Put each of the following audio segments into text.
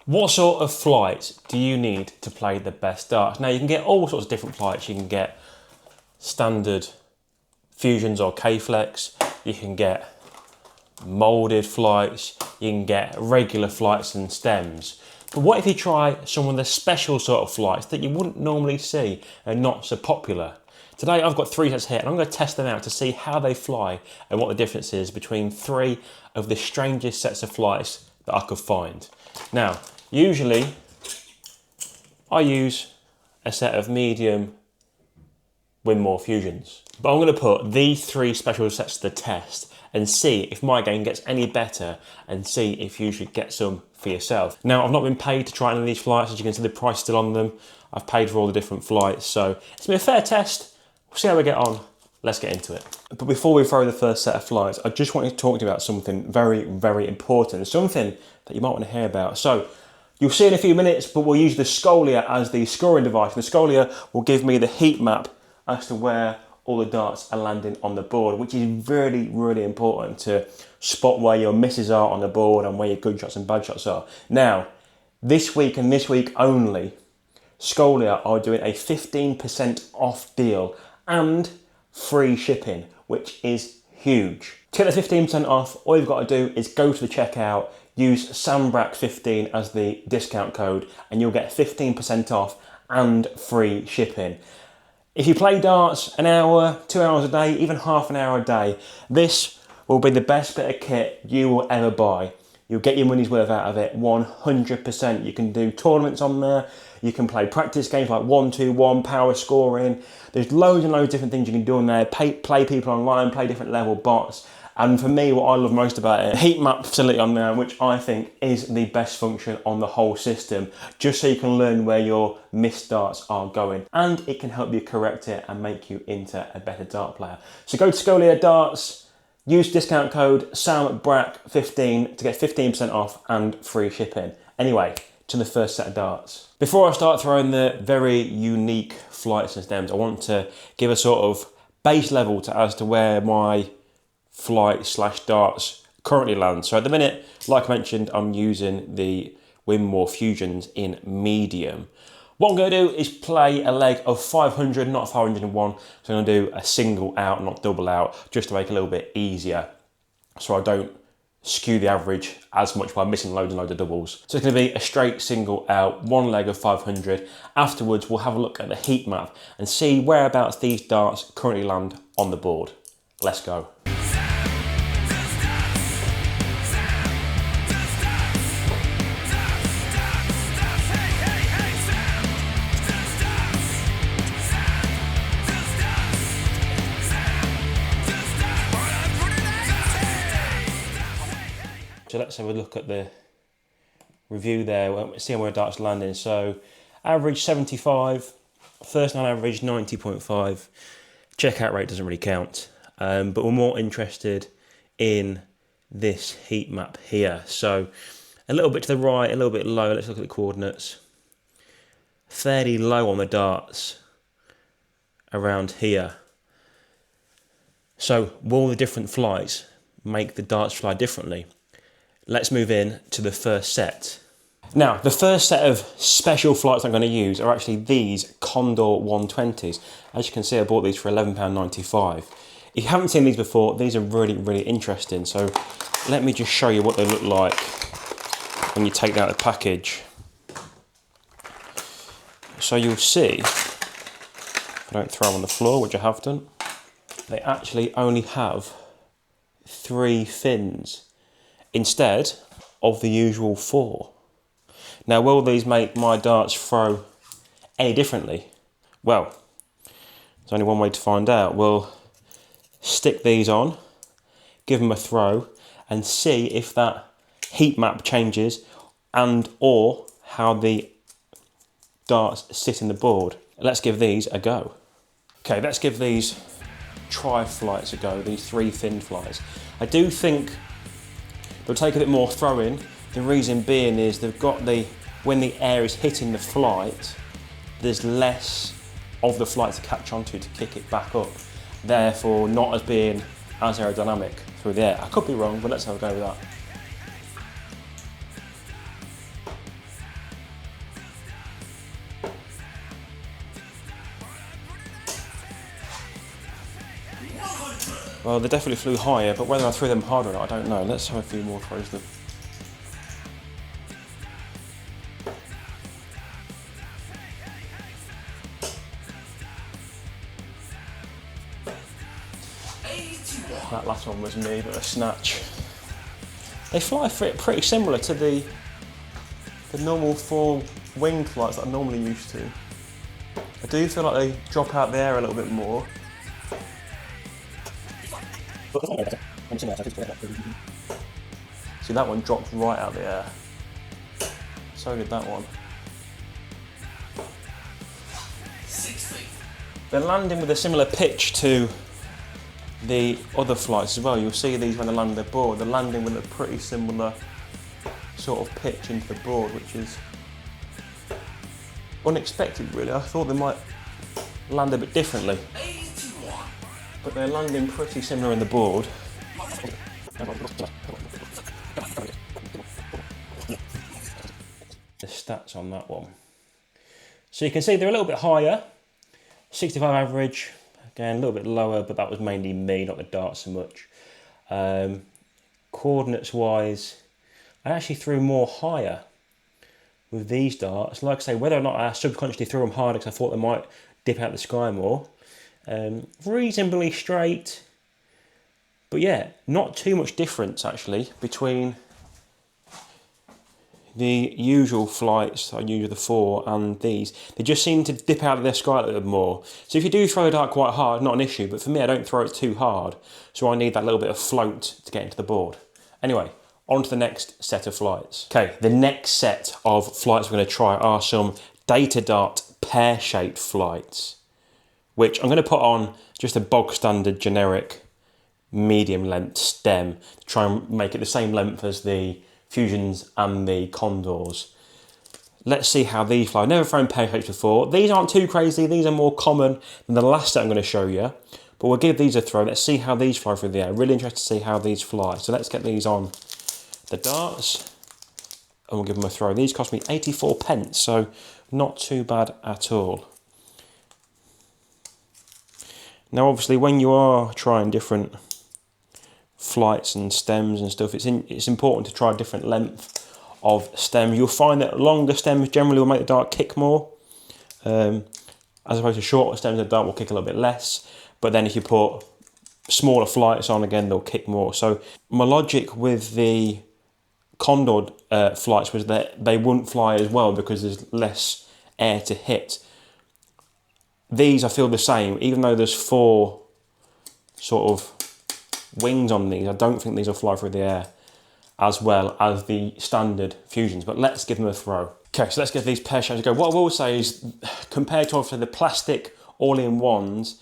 What sort of flights do you need to play the best darts? Now you can get all sorts of different flights. You can get standard fusions or K-flex. You can get moulded flights. You can get regular flights and stems. But what if you try some of the special sort of flights that you wouldn't normally see and not so popular? Today I've got 3 sets here and I'm going to test them out to see how they fly and what the difference is between 3 of the strangest sets of flights that I could find. Now, usually I use a set of medium Winmore fusions, but I'm going to put these 3 special sets to the test and see if my game gets any better and see if you should get some for yourself. Now, I've not been paid to try any of these flights. As you can see, the price is still on them. I've paid for all the different flights, so it's been a fair test. We'll see how we get on. Let's get into it. But before we throw the first set of flights, I just wanted to talk to you about something very, very important, something that you might want to hear about. So, you'll see in a few minutes, but we'll use the Scolia as the scoring device. The Scolia will give me the heat map as to where all the darts are landing on the board, which is really, really important to spot where your misses are on the board and where your good shots and bad shots are. Now, this week and this week only, Scolia are doing a 15% off deal and free shipping, which is huge. To get the 15% off, all you've got to do is go to the checkout, use SAMBRAC15 as the discount code, and you'll get 15% off and free shipping. If you play darts an hour, 2 hours a day, even half an hour a day, this will be the best bit of kit you will ever buy. You'll get your money's worth out of it, 100%. You can do tournaments on there. You can play practice games like 1-2-1, power scoring. There's loads and loads of different things you can do on there. Play people online, play different level bots. And for me, what I love most about it, heat map facility on there, which I think is the best function on the whole system, just so you can learn where your missed darts are going. And it can help you correct it and make you into a better dart player. So go to Scolia Darts, use discount code SAMBRAC15 to get 15% off and free shipping. Anyway, to the first set of darts. Before I start throwing the very unique flights and stems, I want to give a sort of base level as to where my flight/darts currently land. So at the minute, like I mentioned, I'm using the Winmore Fusions in medium. What I'm going to do is play a leg of 500, not 501. So I'm going to do a single out, not double out, just to make it a little bit easier so I don't skew the average as much by missing loads and loads of doubles. So it's going to be a straight single out, 1 leg of 500. Afterwards, we'll have a look at the heat map and see whereabouts these darts currently land on the board. Let's go. So let's have a look at the review there, seeing where darts landing. So average 75, first 9 average 90.5. Checkout rate doesn't really count, but we're more interested in this heat map here. So a little bit to the right, a little bit low. Let's look at the coordinates. Fairly low on the darts around here. So will the different flights make the darts fly differently? Let's move in to the first set. Now, the first set of special flights I'm going to use are actually these Condor 120s. As you can see, I bought these for £11.95. If you haven't seen these before, these are really, really interesting. So let me just show you what they look like when you take out the package. So you'll see, if I don't throw them on the floor, which I have done, they actually only have 3 fins instead of the usual 4. Now, will these make my darts throw any differently? Well, there's only one way to find out. We'll stick these on, give them a throw, and see if that heat map changes and or how the darts sit in the board. Let's give these a go. Okay, let's give these tri-flights a go, these 3 fin flights. I do think they'll take a bit more throwing. The reason being is they've got when the air is hitting the flight, there's less of the flight to catch onto to kick it back up. Therefore, not as being as aerodynamic through the air. I could be wrong, but let's have a go with that. Well, they definitely flew higher, but whether I threw them harder or not, I don't know. Let's have a few more throws then. That last one was me, but a snatch. They fly pretty similar to the normal four winged flights that I'm normally used to. I do feel like they drop out the air a little bit more. See, that one dropped right out the air. So did that one. They're landing with a similar pitch to the other flights as well. You'll see these when they land their board. They're landing with a pretty similar sort of pitch into the board, which is unexpected really. I thought they might land a bit differently, but they're landing pretty similar in the board. The stats on that one. So you can see they're a little bit higher, 65 average, again a little bit lower, but that was mainly me, not the dart so much. Coordinates wise, I actually threw more higher with these darts. Like I say, whether or not I subconsciously threw them harder because I thought they might dip out the sky more. Reasonably straight, but yeah, not too much difference actually between the usual flights I use the four and these. They just seem to dip out of their sky a little bit more. So if you do throw the dart quite hard, not an issue, but for me I don't throw it too hard, so I need that little bit of float to get into the board. Anyway, on to the next set of flights. Okay, the next set of flights we're going to try are some data dart pear-shaped flights, which I'm going to put on just a bog standard generic medium length stem to try and make it the same length as the Fusions and the Condors. Let's see how these fly. I've never thrown pear-shapes before. These aren't too crazy. These are more common than the last set I'm going to show you, but we'll give these a throw. Let's see how these fly through the air. Really interested to see how these fly. So let's get these on the darts and we'll give them a throw. These cost me 84 pence, so not too bad at all. Now obviously when you are trying different flights and stems and stuff, it's important to try a different length of stem. You'll find that longer stems generally will make the dart kick more, as opposed to shorter stems, the dart will kick a little bit less. But then if you put smaller flights on, again they'll kick more. So my logic with the Condor flights was that they wouldn't fly as well because there's less air to hit. These I feel the same, even though there's four sort of wings on these, I don't think these will fly through the air as well as the standard Fusions, but let's give them a throw. Okay, so let's give these pear-shapes a go. What I will say is, compared to obviously the plastic all-in-ones,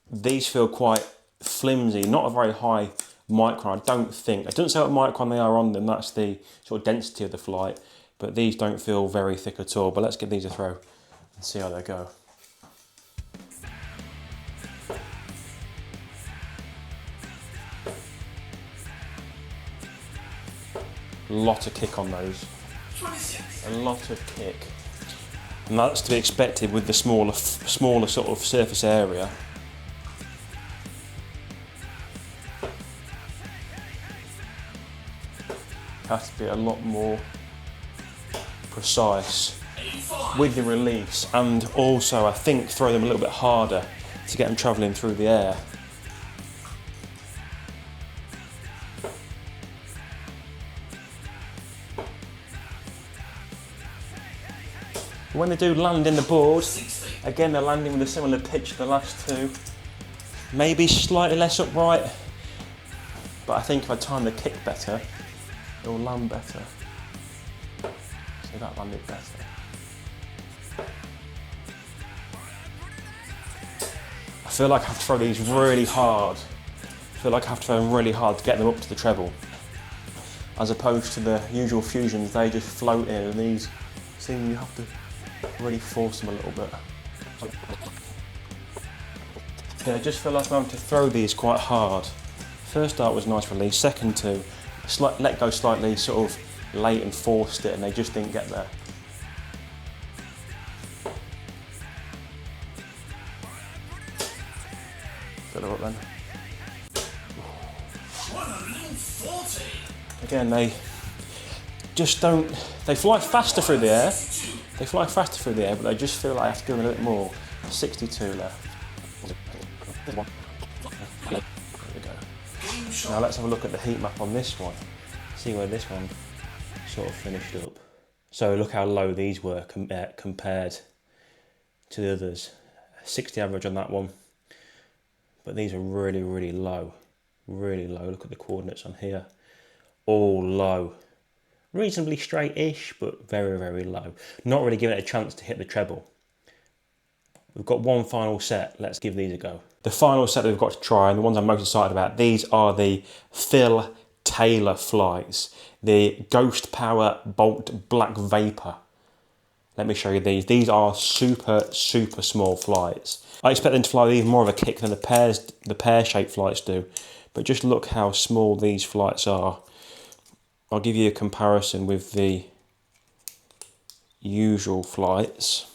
these feel quite flimsy, not a very high micron, I don't think. It doesn't say what micron they are on them, that's the sort of density of the flight, but these don't feel very thick at all. But let's give these a throw and see how they go. A lot of kick on those, a lot of kick, and that's to be expected with the smaller sort of surface area. Has to be a lot more precise with the release, and also I think throw them a little bit harder to get them travelling through the air. When they do land in the board, again they're landing with a similar pitch to the last two. Maybe slightly less upright, but I think if I time the kick better, it will land better. So that landed better. I feel like I have to throw these really hard. I feel like I have to throw them really hard to get them up to the treble. As opposed to the usual Fusions, they just float in, and these seem you have to really force them a little bit. Yeah, I just feel like I'm having to throw these quite hard. First dart was nice release, second two, let go slightly sort of late and forced it, and they just didn't get there. Fill her up then. Again, they just don't, they fly faster through the air. They fly faster through the air, but they just feel like I have to do a little bit more. 62 left. There we go. Now let's have a look at the heat map on this one. See where this one sort of finished up. So look how low these were compared to the others. 60 average on that one. But these are really, really low. Really low. Look at the coordinates on here. All low. Reasonably straight-ish, but very, very low. Not really giving it a chance to hit the treble. We've got one final set. Let's give these a go. The final set that we've got to try, and the ones I'm most excited about, these are the Phil Taylor flights. The Ghost Power Bolt Black Vapor. Let me show you these. These are super, super small flights. I expect them to fly even more of a kick than the pear-shaped flights do. But just look how small these flights are. I'll give you a comparison with the usual flights.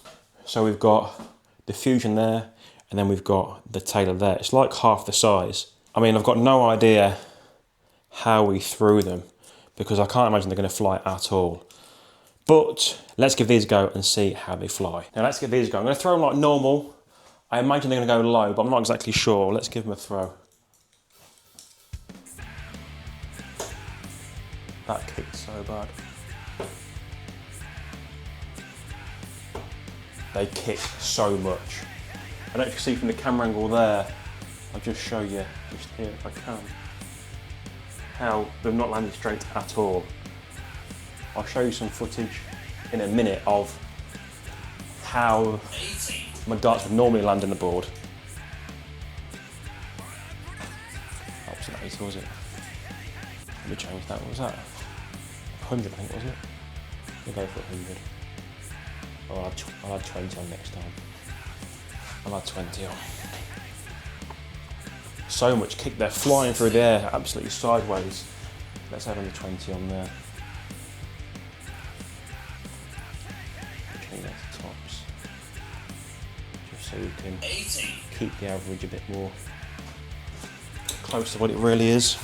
So we've got the Fusion there, and then we've got the Taylor there. It's like half the size. I mean, I've got no idea how we threw them, because I can't imagine they're going to fly at all. But let's give these a go and see how they fly. Now let's give these a go. I'm going to throw them like normal. I imagine they're going to go low, but I'm not exactly sure. Let's give them a throw. That kicked so bad. They kick so much. I don't know if you see from the camera angle there, I'll just show you, just here if I can, how they've not landed straight at all. I'll show you some footage in a minute of how my darts would normally land on the board. That wasn't 80, was it? Let me change that, what was that? 100, I think, wasn't it? We'll go for 100. I'll add 20 on next time. I'll add 20 on. So much kick, they're flying through the air, absolutely sideways. Let's add another 20 on there. Change that to tops. Just so we can keep the average a bit more close to what it really is.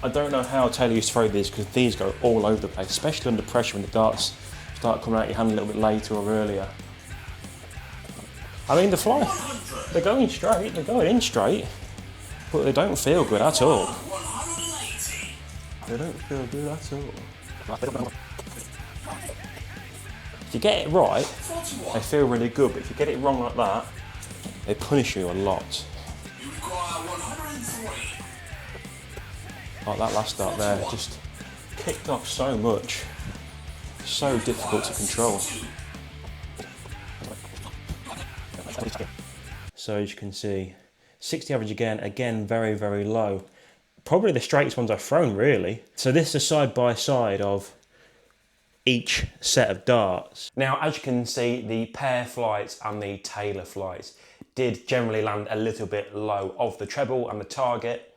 I don't know how Taylor used to throw these, because these go all over the place, especially under pressure when the darts start coming out your hand a little bit later or earlier. I mean, they're flying, they're going straight, they're going in straight, but they don't feel good at all. They don't feel good at all. If you get it right, they feel really good, but if you get it wrong like that, they punish you a lot. Like that last start there, just kicked off so much. So difficult to control. So as you can see, 60 average again very, very low. Probably the straightest ones I've thrown, really. So this is a side by side of each set of darts. Now, as you can see, the Pear Flights and the Taylor Flights did generally land a little bit low of the treble and the target.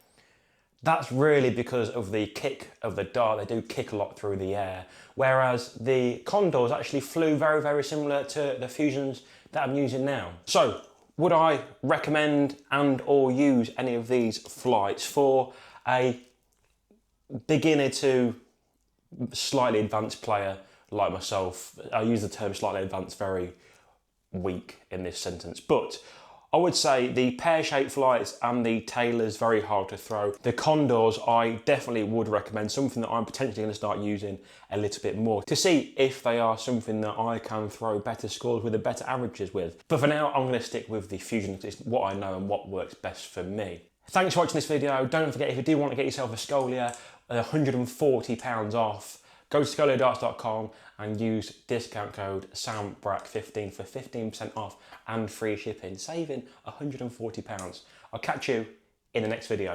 That's really because of the kick of the dart. They do kick a lot through the air. Whereas the Condors actually flew very, very similar to the Fusions that I'm using now. So, would I recommend and or use any of these flights for a beginner to slightly advanced player like myself? I use the term slightly advanced very weak in this sentence, but I would say the pear-shaped flights and the Taylors very hard to throw. The Condors I definitely would recommend, something that I'm potentially going to start using a little bit more to see if they are something that I can throw better scores with and better averages with. But for now, I'm going to stick with the Fusion. It's what I know and what works best for me. Thanks for watching this video. Don't forget, if you do want to get yourself a Scolia, £140 off, go to scoliadarts.com and use discount code SAMBRAC15 for 15% off and free shipping, saving £140. I'll catch you in the next video.